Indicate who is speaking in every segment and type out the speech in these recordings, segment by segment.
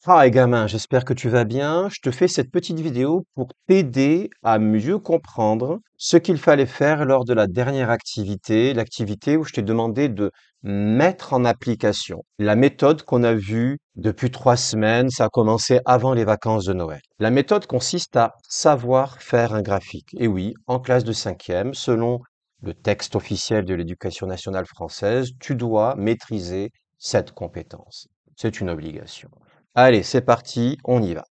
Speaker 1: Hi gamin, j'espère que tu vas bien. Je te fais cette petite vidéo pour t'aider à mieux comprendre ce qu'il fallait faire lors de la dernière activité, l'activité où je t'ai demandé de mettre en application la méthode qu'on a vue depuis 3 semaines. Ça a commencé avant les vacances de Noël. La méthode consiste à savoir faire un graphique. Et oui, en classe de cinquième, selon le texte officiel de l'Éducation nationale française, tu dois maîtriser cette compétence. C'est une obligation. Allez, c'est parti, on y va.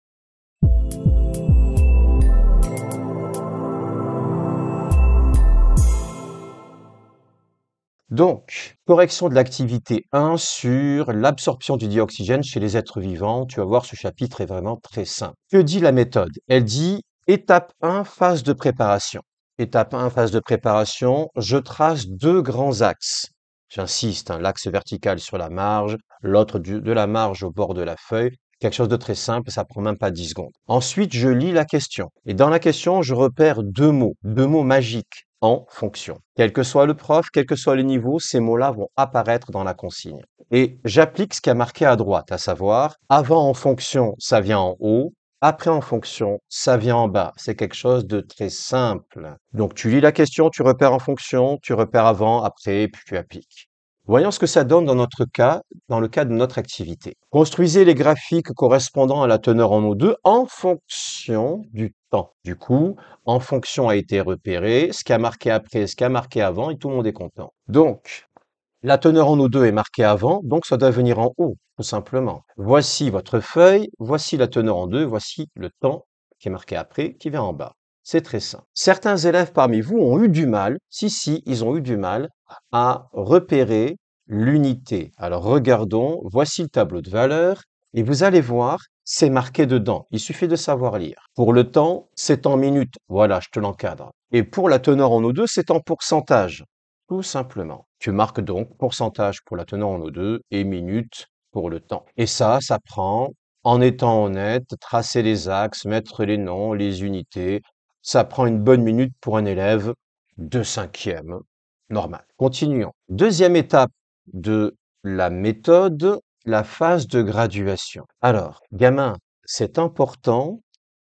Speaker 1: Donc, correction de l'activité 1 sur l'absorption du dioxygène chez les êtres vivants. Tu vas voir, ce chapitre est vraiment très simple. Que dit la méthode? Elle dit étape 1, phase de préparation. Étape 1, phase de préparation, je trace deux grands axes. J'insiste, l'axe vertical sur la marge, l'autre de la marge au bord de la feuille. Quelque chose de très simple, ça prend même pas 10 secondes. Ensuite, je lis la question. Et dans la question, je repère deux mots magiques. En fonction. Quel que soit le prof, quel que soit le niveau, ces mots-là vont apparaître dans la consigne. Et j'applique ce qui a marqué à droite, à savoir, avant en fonction, ça vient en haut, après en fonction, ça vient en bas. C'est quelque chose de très simple. Donc tu lis la question, tu repères en fonction, tu repères avant, après, puis tu appliques. Voyons ce que ça donne dans notre cas, dans le cas de notre activité. Construisez les graphiques correspondant à la teneur en O2 en fonction du temps. Du coup, en fonction a été repéré, ce qui a marqué après, ce qui a marqué avant, et tout le monde est content. Donc, la teneur en O2 est marquée avant, donc ça doit venir en haut, tout simplement. Voici votre feuille, voici la teneur en 2, voici le temps qui est marqué après, qui vient en bas. C'est très simple. Certains élèves parmi vous ont eu du mal, si, ils ont eu du mal à repérer l'unité. Alors regardons, voici le tableau de valeur, et vous allez voir, c'est marqué dedans. Il suffit de savoir lire. Pour le temps, c'est en minutes. Voilà, je te l'encadre. Et pour la teneur en O2, c'est en pourcentage. Tout simplement. Tu marques donc pourcentage pour la teneur en O2 et minutes pour le temps. Et ça prend, en étant honnête, tracer les axes, mettre les noms, les unités. Ça prend une bonne minute pour un élève de cinquième. Normal. Continuons. Deuxième étape de la méthode, la phase de graduation. Alors, gamin, c'est important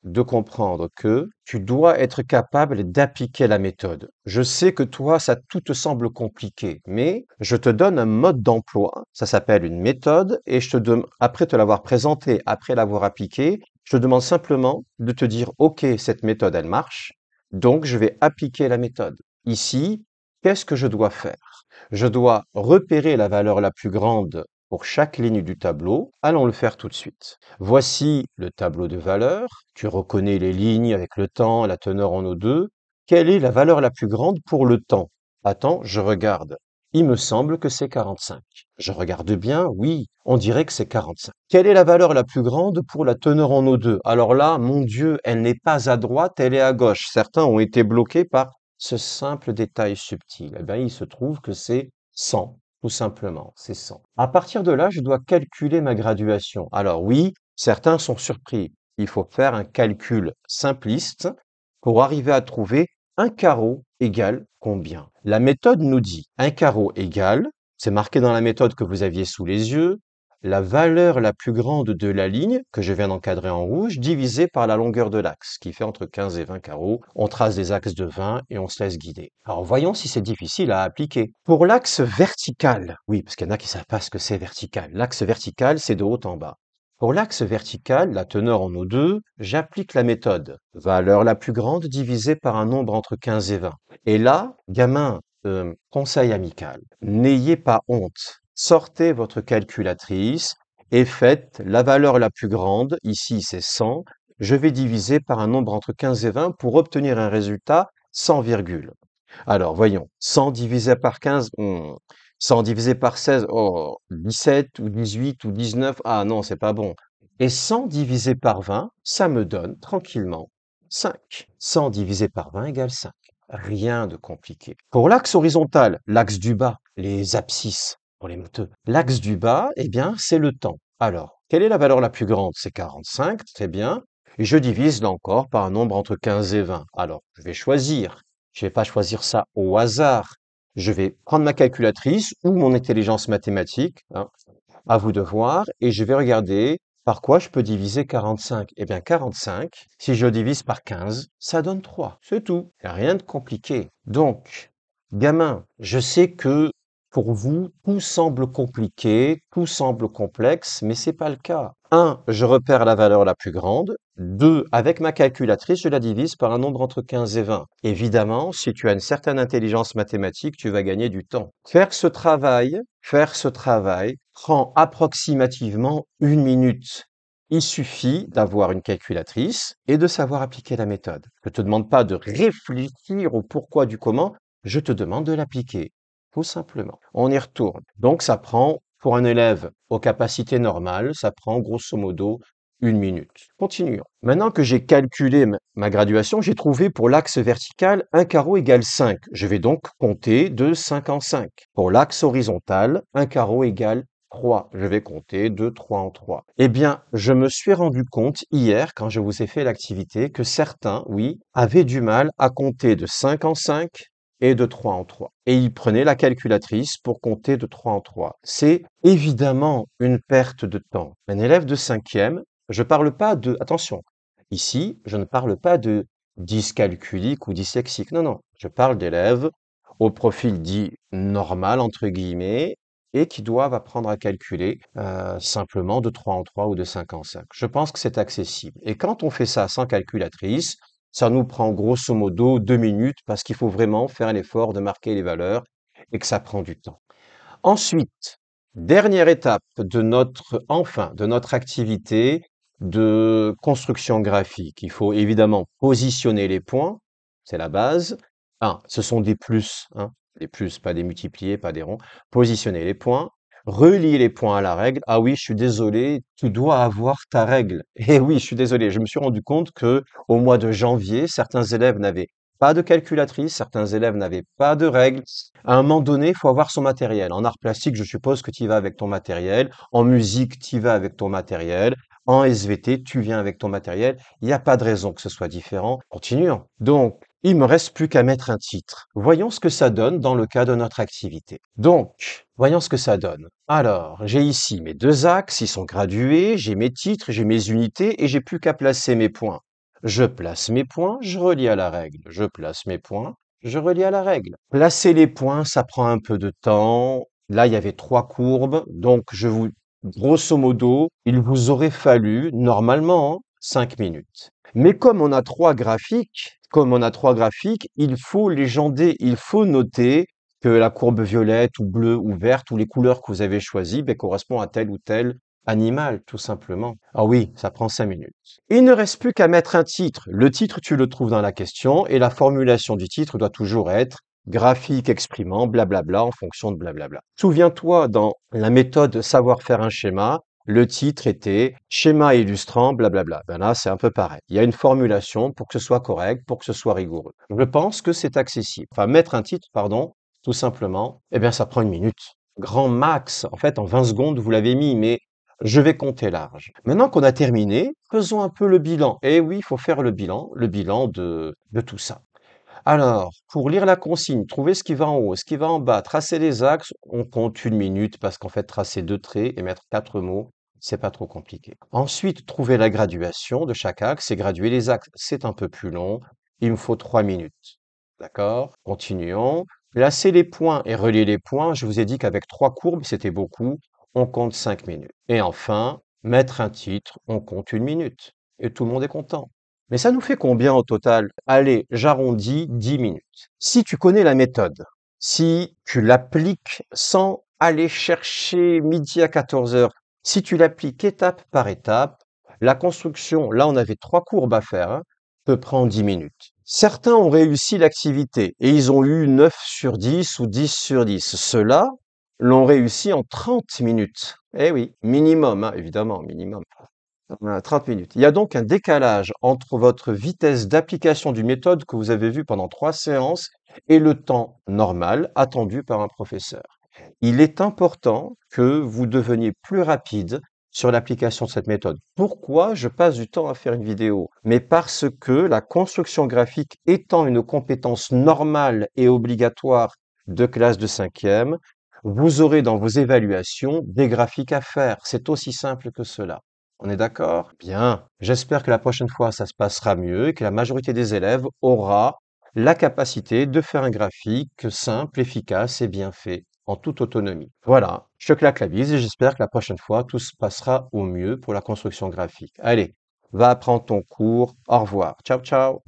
Speaker 1: de comprendre que tu dois être capable d'appliquer la méthode. Je sais que toi, ça tout te semble compliqué, mais je te donne un mode d'emploi, ça s'appelle une méthode, et je te demande, après te l'avoir présenté, après l'avoir appliqué, je te demande simplement de te dire, OK, cette méthode, elle marche, donc je vais appliquer la méthode. Ici, qu'est-ce que je dois faire? Je dois repérer la valeur la plus grande pour chaque ligne du tableau. Allons le faire tout de suite. Voici le tableau de valeurs. Tu reconnais les lignes avec le temps, la teneur en O2. Quelle est la valeur la plus grande pour le temps? Attends, je regarde. Il me semble que c'est 45. Je regarde bien, oui, on dirait que c'est 45. Quelle est la valeur la plus grande pour la teneur en O2? Alors là, mon Dieu, elle n'est pas à droite, elle est à gauche. Certains ont été bloqués par ce simple détail subtil. Eh bien, il se trouve que c'est 100. Tout simplement, c'est 100. À partir de là, je dois calculer ma graduation. Alors oui, certains sont surpris. Il faut faire un calcul simpliste pour arriver à trouver un carreau égale combien. La méthode nous dit un carreau égale, c'est marqué dans la méthode que vous aviez sous les yeux, la valeur la plus grande de la ligne, que je viens d'encadrer en rouge, divisée par la longueur de l'axe, qui fait entre 15 et 20 carreaux. On trace des axes de 20 et on se laisse guider. Alors voyons si c'est difficile à appliquer. Pour l'axe vertical, oui, parce qu'il y en a qui savent pas ce que c'est vertical. L'axe vertical, c'est de haut en bas. Pour l'axe vertical, la teneur en O2, j'applique la méthode. Valeur la plus grande divisée par un nombre entre 15 et 20. Et là, gamin, conseil amical, n'ayez pas honte. Sortez votre calculatrice et faites la valeur la plus grande, ici c'est 100, je vais diviser par un nombre entre 15 et 20 pour obtenir un résultat sans virgule. Alors voyons, 100 divisé par 15, 100 divisé par 16, oh, 17 ou 18 ou 19, ah non, c'est pas bon. Et 100 divisé par 20, ça me donne tranquillement 5. 100 divisé par 20 égale 5. Rien de compliqué. Pour l'axe horizontal, l'axe du bas, les abscisses, pour les matheux, l'axe du bas, eh bien, c'est le temps. Alors, quelle est la valeur la plus grande? C'est 45, très bien. Et je divise là encore par un nombre entre 15 et 20. Alors, je vais choisir. Je vais pas choisir ça au hasard. Je vais prendre ma calculatrice ou mon intelligence mathématique, à vous de voir, et je vais regarder Par quoi je peux diviser 45? Eh bien, 45, si je le divise par 15, ça donne 3. C'est tout. Y a rien de compliqué. Donc, gamin, je sais que pour vous, tout semble compliqué, tout semble complexe, mais c'est pas le cas. 1, je repère la valeur la plus grande. 2, avec ma calculatrice, je la divise par un nombre entre 15 et 20. Évidemment, si tu as une certaine intelligence mathématique, tu vas gagner du temps. Faire ce travail prend approximativement 1 minute. Il suffit d'avoir une calculatrice et de savoir appliquer la méthode. Je ne te demande pas de réfléchir au pourquoi du comment, je te demande de l'appliquer. Tout simplement. On y retourne. Donc, ça prend, pour un élève aux capacités normales, ça prend grosso modo 1 minute. Continuons. Maintenant que j'ai calculé ma graduation, j'ai trouvé pour l'axe vertical un carreau égale 5. Je vais donc compter de 5 en 5. Pour l'axe horizontal, un carreau égale 3. Je vais compter de 3 en 3. Eh bien, je me suis rendu compte hier, quand je vous ai fait l'activité, que certains, oui, avaient du mal à compter de 5 en 5 et de 3 en 3. Et ils prenaient la calculatrice pour compter de 3 en 3. C'est évidemment une perte de temps. Un élève de 5e, je parle pas de, attention, ici, je ne parle pas de dyscalculique ou dyslexique. Non, non, je parle d'élèves au profil dit normal, entre guillemets, et qui doivent apprendre à calculer simplement de 3 en 3 ou de 5 en 5. Je pense que c'est accessible. Et quand on fait ça sans calculatrice, ça nous prend grosso modo 2 minutes parce qu'il faut vraiment faire l'effort de marquer les valeurs et que ça prend du temps. Ensuite, dernière étape de notre activité de construction graphique. Il faut évidemment positionner les points, c'est la base. Ce sont des plus, hein, des plus, pas des multipliés, pas des ronds. Positionner les points, relier les points à la règle. Ah oui, je suis désolé, tu dois avoir ta règle. Eh oui, je suis désolé, je me suis rendu compte que au mois de janvier, certains élèves n'avaient pas de calculatrice, certains élèves n'avaient pas de règles. À un moment donné, il faut avoir son matériel. En art plastique, je suppose que tu y vas avec ton matériel. En musique, tu y vas avec ton matériel. En SVT, tu viens avec ton matériel. Il n'y a pas de raison que ce soit différent. Continuons. Donc, il me reste plus qu'à mettre un titre. Voyons ce que ça donne dans le cas de notre activité. Donc, voyons ce que ça donne. Alors, j'ai ici mes 2 axes, ils sont gradués, j'ai mes titres, j'ai mes unités et j'ai plus qu'à placer mes points. Je place mes points, je relie à la règle. Je place mes points, je relie à la règle. Placer les points, ça prend un peu de temps. Là, il y avait 3 courbes, donc grosso modo, il vous aurait fallu, normalement, 5 minutes. Mais comme on a 3 graphiques, il faut légender, il faut noter que la courbe violette ou bleue ou verte ou les couleurs que vous avez choisies correspondent à tel ou tel animal, tout simplement. Ah oui, ça prend 5 minutes. Il ne reste plus qu'à mettre un titre. Le titre, tu le trouves dans la question et la formulation du titre doit toujours être graphique exprimant blablabla en fonction de blablabla. Souviens-toi, dans la méthode savoir faire un schéma, le titre était schéma illustrant blablabla. Ben là, c'est un peu pareil. Il y a une formulation pour que ce soit correct, pour que ce soit rigoureux. Je pense que c'est accessible. Enfin, mettre un titre, pardon, tout simplement, eh bien, ça prend 1 minute. Grand max. En fait, en 20 secondes, vous l'avez mis, mais je vais compter large. Maintenant qu'on a terminé, faisons un peu le bilan. Eh oui, il faut faire le bilan de tout ça. Alors, pour lire la consigne, trouver ce qui va en haut, ce qui va en bas, tracer les axes, on compte 1 minute parce qu'en fait, tracer 2 traits et mettre 4 mots, c'est pas trop compliqué. Ensuite, trouver la graduation de chaque axe et graduer les axes, c'est un peu plus long. Il me faut 3 minutes. D'accord? Continuons. Placer les points et relier les points, je vous ai dit qu'avec 3 courbes, c'était beaucoup. On compte 5 minutes. Et enfin, mettre un titre, on compte 1 minute. Et tout le monde est content. Mais ça nous fait combien au total? Allez, j'arrondis 10 minutes. Si tu connais la méthode, si tu l'appliques sans aller chercher midi à 14 heures, si tu l'appliques étape par étape, la construction, là on avait 3 courbes à faire, hein, peut prendre 10 minutes. Certains ont réussi l'activité et ils ont eu 9 sur 10 ou 10 sur 10. Ceux-là l'ont réussi en 30 minutes. Eh oui, minimum, hein, évidemment, minimum. 30 minutes. Il y a donc un décalage entre votre vitesse d'application d'une méthode que vous avez vue pendant 3 séances et le temps normal attendu par un professeur. Il est important que vous deveniez plus rapide sur l'application de cette méthode. Pourquoi je passe du temps à faire une vidéo? Mais parce que la construction graphique étant une compétence normale et obligatoire de classe de 5e, vous aurez dans vos évaluations des graphiques à faire. C'est aussi simple que cela. On est d'accord? Bien. J'espère que la prochaine fois, ça se passera mieux et que la majorité des élèves aura la capacité de faire un graphique simple, efficace et bien fait, en toute autonomie. Voilà. Je te claque la bise et j'espère que la prochaine fois, tout se passera au mieux pour la construction graphique. Allez, va apprendre ton cours. Au revoir. Ciao, ciao.